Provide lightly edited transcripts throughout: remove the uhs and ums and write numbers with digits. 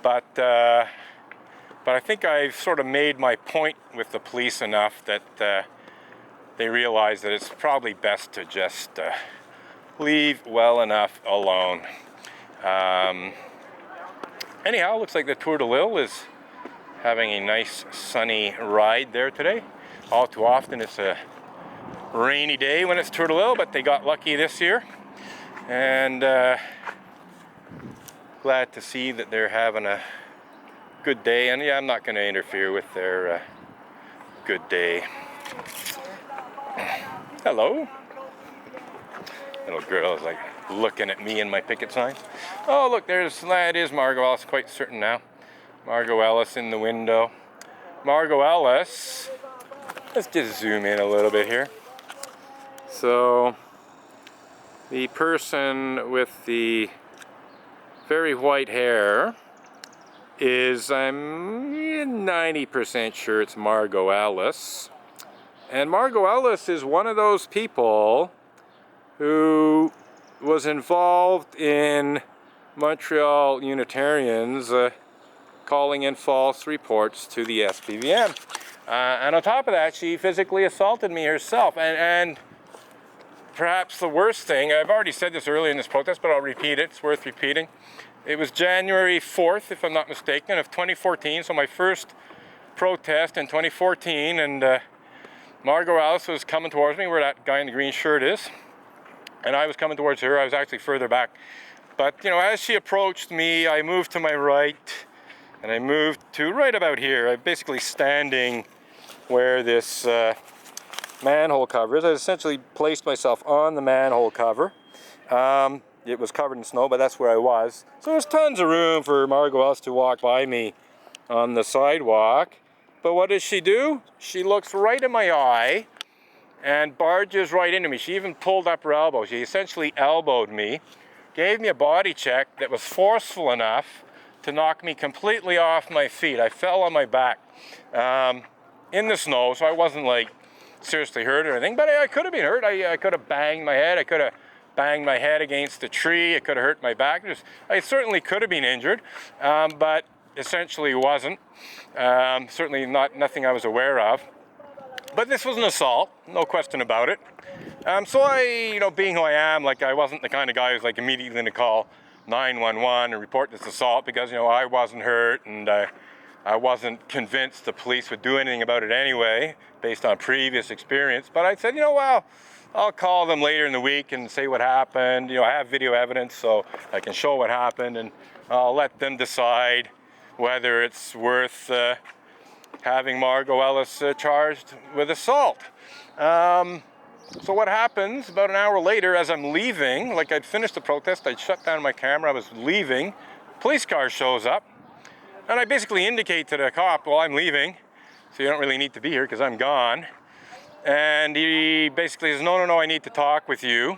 But I think I've sort of made my point with the police enough that they realize that it's probably best to just leave well enough alone. Anyhow, looks like the Tour de Lille is having a nice sunny ride there today. All too often it's a rainy day when it's Tour de Lille, but they got lucky this year. And glad to see that they're having a good day. And yeah, I'm not going to interfere with their good day. Hello. Little girl is like looking at me and my picket sign. Oh, look, that is Margot Ellis, quite certain now. Margot Ellis in the window. Margot Ellis, let's just zoom in a little bit here. So, the person with the very white hair is, I'm 90% sure it's Margot Ellis. And Margot Ellis is one of those people who was involved in Montreal Unitarians calling in false reports to the SPVM. And on top of that, she physically assaulted me herself. And perhaps the worst thing, I've already said this earlier in this protest, but I'll repeat it, it's worth repeating. It was January 4th, if I'm not mistaken, of 2014, so my first protest in 2014, and Margot Ellis was coming towards me, where that guy in the green shirt is. And I was coming towards her. I was actually further back. But, you know, as she approached me, I moved to my right, and I moved to right about here. I'm basically standing where this manhole cover is. I essentially placed myself on the manhole cover. It was covered in snow, but that's where I was. So there's tons of room for Margot Ellis to walk by me on the sidewalk. But what does she do? She looks right in my eye and barges right into me. She even pulled up her elbow. She essentially elbowed me, gave me a body check that was forceful enough to knock me completely off my feet. I fell on my back in the snow, so I wasn't like seriously hurt or anything, but I could have been hurt. I could have banged my head. I could have banged my head against a tree. It could have hurt my back. I certainly could have been injured, but essentially wasn't. Certainly nothing I was aware of. But this was an assault, no question about it. So I, you know, being who I am, like I wasn't the kind of guy who's like immediately going to call 911 and report this assault because, you know, I wasn't hurt and I wasn't convinced the police would do anything about it anyway, based on previous experience. But I said, you know, well, I'll call them later in the week and say what happened. You know, I have video evidence, so I can show what happened, and I'll let them decide whether it's worth having Margot Ellis charged with assault. So what happens, about an hour later, as I'm leaving, like I'd finished the protest, I'd shut down my camera, I was leaving, police car shows up, and I basically indicate to the cop, well, I'm leaving, so you don't really need to be here because I'm gone. And he basically says, no, I need to talk with you.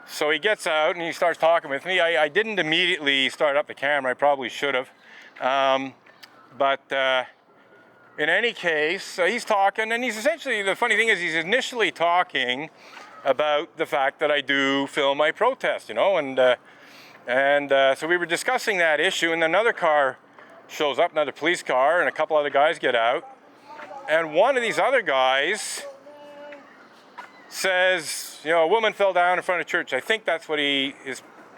So he gets out and he starts talking with me. I didn't immediately start up the camera, I probably should have. But in any case, he's talking, and he's essentially, the funny thing is he's initially talking about the fact that I do film my protest, you know, and so we were discussing that issue, and another car shows up, another police car, and a couple other guys get out, and one of these other guys says, you know, a woman fell down in front of church. I think that's what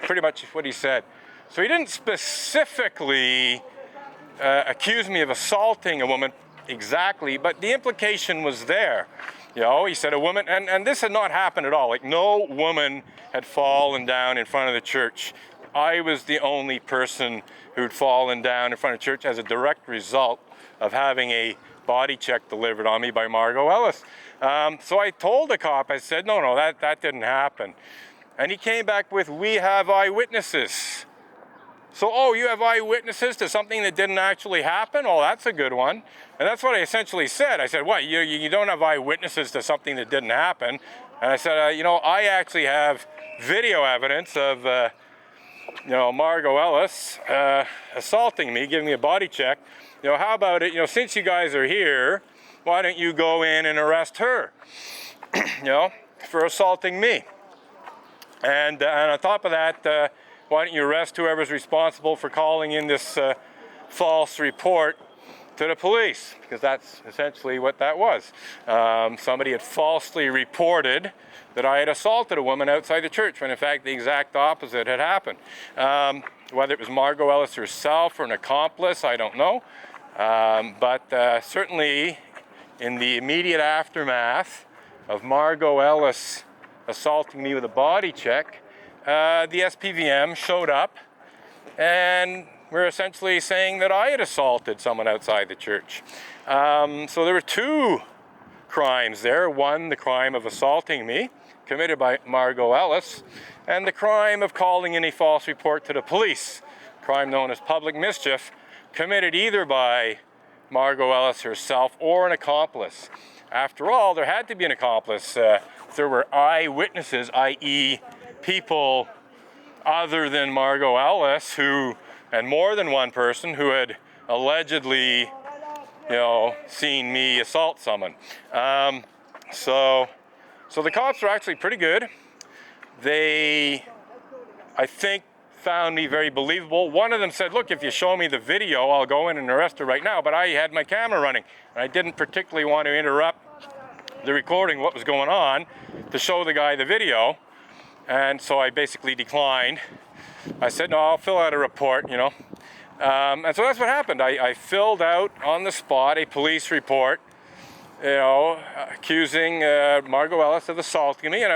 pretty much what he said. So he didn't specifically accuse me of assaulting a woman exactly, but the implication was there. You know, he said a woman, and this had not happened at all. Like, no woman had fallen down in front of the church. I was the only person who'd fallen down in front of church as a direct result of having a body check delivered on me by Margot Ellis. So I told the cop, I said, no, that didn't happen. And he came back with, we have eyewitnesses. So, oh, you have eyewitnesses to something that didn't actually happen? Oh, that's a good one. And that's what I essentially said. I said, what, you don't have eyewitnesses to something that didn't happen? And I said, you know, I actually have video evidence of, you know, Margot Ellis assaulting me, giving me a body check. You know, how about it, you know, since you guys are here, why don't you go in and arrest her, you know, for assaulting me? And on top of that, why don't you arrest whoever's responsible for calling in this false report to the police? Because that's essentially what that was. Somebody had falsely reported that I had assaulted a woman outside the church, when in fact the exact opposite had happened. Whether it was Margot Ellis herself or an accomplice, I don't know. But certainly in the immediate aftermath of Margot Ellis assaulting me with a body check, the SPVM showed up and were essentially saying that I had assaulted someone outside the church. So there were two crimes there. One, the crime of assaulting me, committed by Margot Ellis, and the crime of calling in a false report to the police, crime known as public mischief, committed either by Margot Ellis herself or an accomplice. After all, there had to be an accomplice. There were eyewitnesses, i.e. people other than Margot Ellis who, and more than one person who had allegedly, seen me assault someone. So the cops were actually pretty good. They, I think, found me very believable. One of them said, look, if you show me the video, I'll go in and arrest her right now. But I had my camera running, and I didn't particularly want to interrupt the recording, what was going on, to show the guy the video. And so I basically declined. I said, no, I'll fill out a report, And so that's what happened. I filled out on the spot a police report, accusing Margot Ellis of assaulting me. And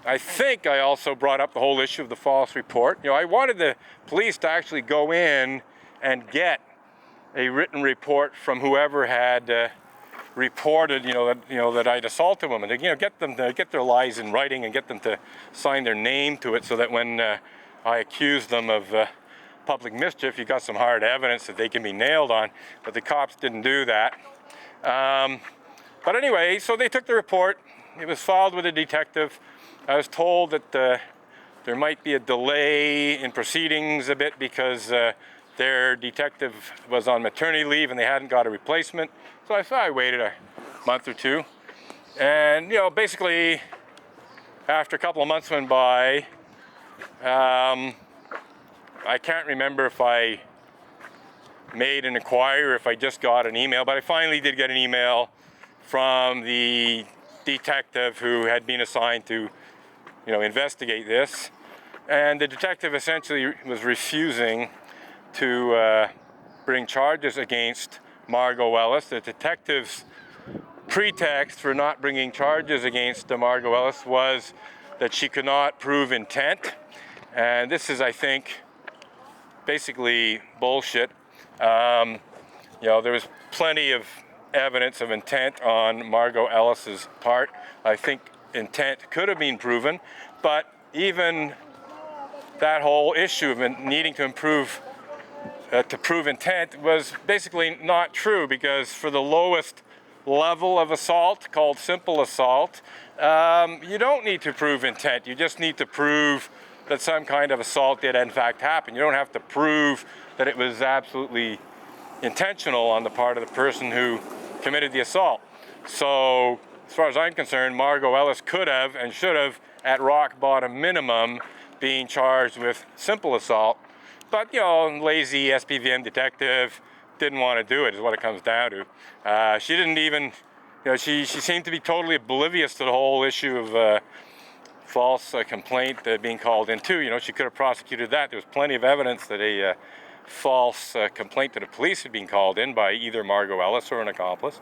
I think I also brought up the whole issue of the false report. I wanted the police to actually go in and get a written report from whoever had reported, that I'd assaulted women. Get them to get their lies in writing and get them to sign their name to it, so that when I accuse them of public mischief, you got some hard evidence that they can be nailed on. But the cops didn't do that. But anyway, so they took the report. It was filed with a detective. I was told that there might be a delay in proceedings a bit because their detective was on maternity leave and they hadn't got a replacement. So I waited a month or two. And, basically, after a couple of months went by, I can't remember if I made an inquiry or if I just got an email, but I finally did get an email from the detective who had been assigned to investigate this. And the detective essentially was refusing to bring charges against Margot Ellis. The detective's pretext for not bringing charges against Margot Ellis was that she could not prove intent. And this is, I think, basically bullshit. There was plenty of evidence of intent on Margot Ellis's part. I think intent could have been proven, but even that whole issue of needing to prove intent was basically not true, because for the lowest level of assault, called simple assault, you don't need to prove intent. You just need to prove that some kind of assault did in fact happen. You don't have to prove that it was absolutely intentional on the part of the person who committed the assault. So, as far as I'm concerned, Margot Ellis could have and should have, at rock bottom minimum, being charged with simple assault. But, lazy SPVM detective didn't want to do it, is what it comes down to. She didn't even, she seemed to be totally oblivious to the whole issue of false complaint being called in too. She could have prosecuted that. There was plenty of evidence that a false complaint to the police had been called in by either Margot Ellis or an accomplice.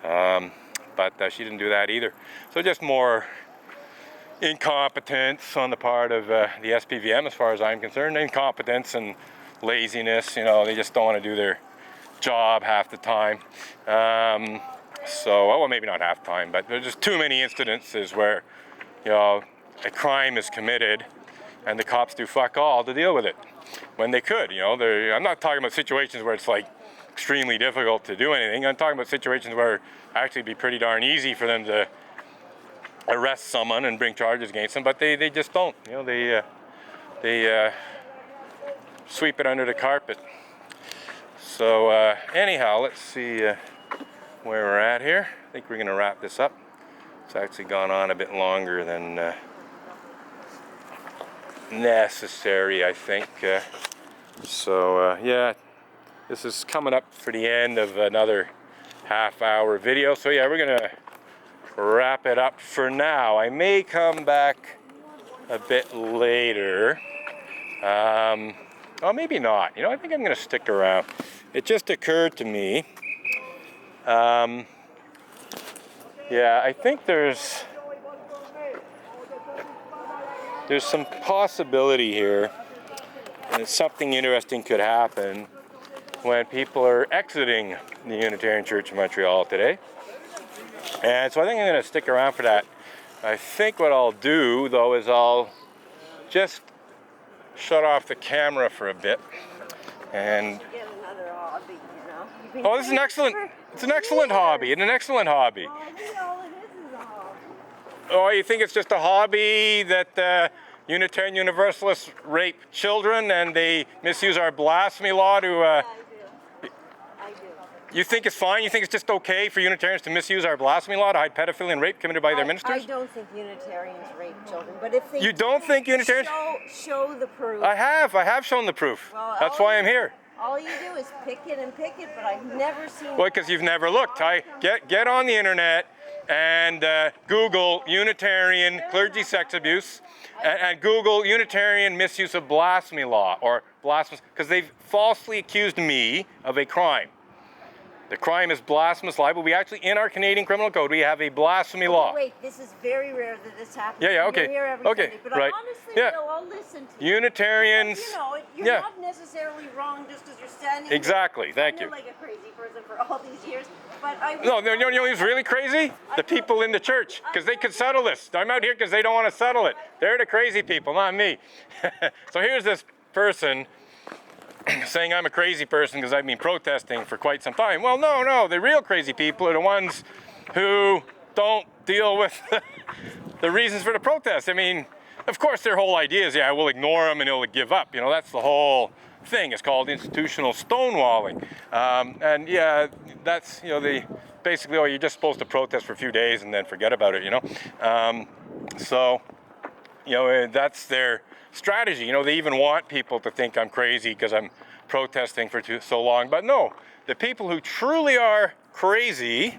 But she didn't do that either. So just more incompetence on the part of the SPVM, as far as I'm concerned. Incompetence and laziness. They just don't want to do their job half the time. Well, maybe not half the time, but there's just too many incidences where, a crime is committed and the cops do fuck all to deal with it when they could. I'm not talking about situations where it's like extremely difficult to do anything. I'm talking about situations where it actually be pretty darn easy for them to arrest someone and bring charges against them, but they just don't. They sweep it under the carpet. So anyhow, let's see where we're at here. I think we're going to wrap this up. It's actually gone on a bit longer than necessary, I think. Yeah, this is coming up for the end of another half-hour video. So yeah, we're gonna wrap it up for now. I may come back a bit later. Oh, maybe not. You know, I think I'm gonna stick around. It just occurred to me. Yeah, I think there's some possibility here that something interesting could happen when people are exiting the Unitarian Church of Montreal today. And so I think I'm going to stick around for that. I think what I'll do, though, is I'll just shut off the camera for a bit. And Get another hobby, you know? oh, this is an excellent. It's an excellent hobby. It's an excellent hobby. Well, I think all it is a hobby. Oh, you think it's just a hobby that Unitarian Universalists rape children and they misuse our blasphemy law to? I do. You think it's fine? You think it's just okay for Unitarians to misuse our blasphemy law to hide pedophilia and rape committed by their ministers? I don't think Unitarians rape children, but if they You don't think Unitarians? show the proof. I have shown the proof. Well, That's why I'm here. All you do is pick it and pick it, but I've never seen. Well, because you've never looked. Get on the internet and Google Unitarian clergy sex abuse, and Google Unitarian misuse of blasphemy law or blasphemous, because they've falsely accused me of a crime. The crime is blasphemous libel. We actually, in our Canadian criminal code, we have a blasphemy law. Wait, this is very rare that this happens. Yeah, okay. You're here every Okay, Sunday, but right. honestly, Yeah. I'll listen to you. Unitarians. You know, you're Yeah. not necessarily wrong just because you're standing. Exactly, thank here you. like a crazy person for all these years, but I. No, you know who's really crazy? The people in the church, because they could settle this. I'm out here because they don't want to settle it. They're the crazy people, not me. So here's this person saying I'm a crazy person because I've been protesting for quite some time. Well, no, the real crazy people are the ones who don't deal with the reasons for the protest. I mean, of course, their whole idea is, yeah, we'll ignore them and they'll give up. You know, that's the whole thing. It's called institutional stonewalling. And yeah, that's, you know, basically, you're just supposed to protest for a few days and then forget about it, you know. So, you know, that's their strategy. You know, they even want people to think I'm crazy because I'm protesting for so long. But no, the people who truly are crazy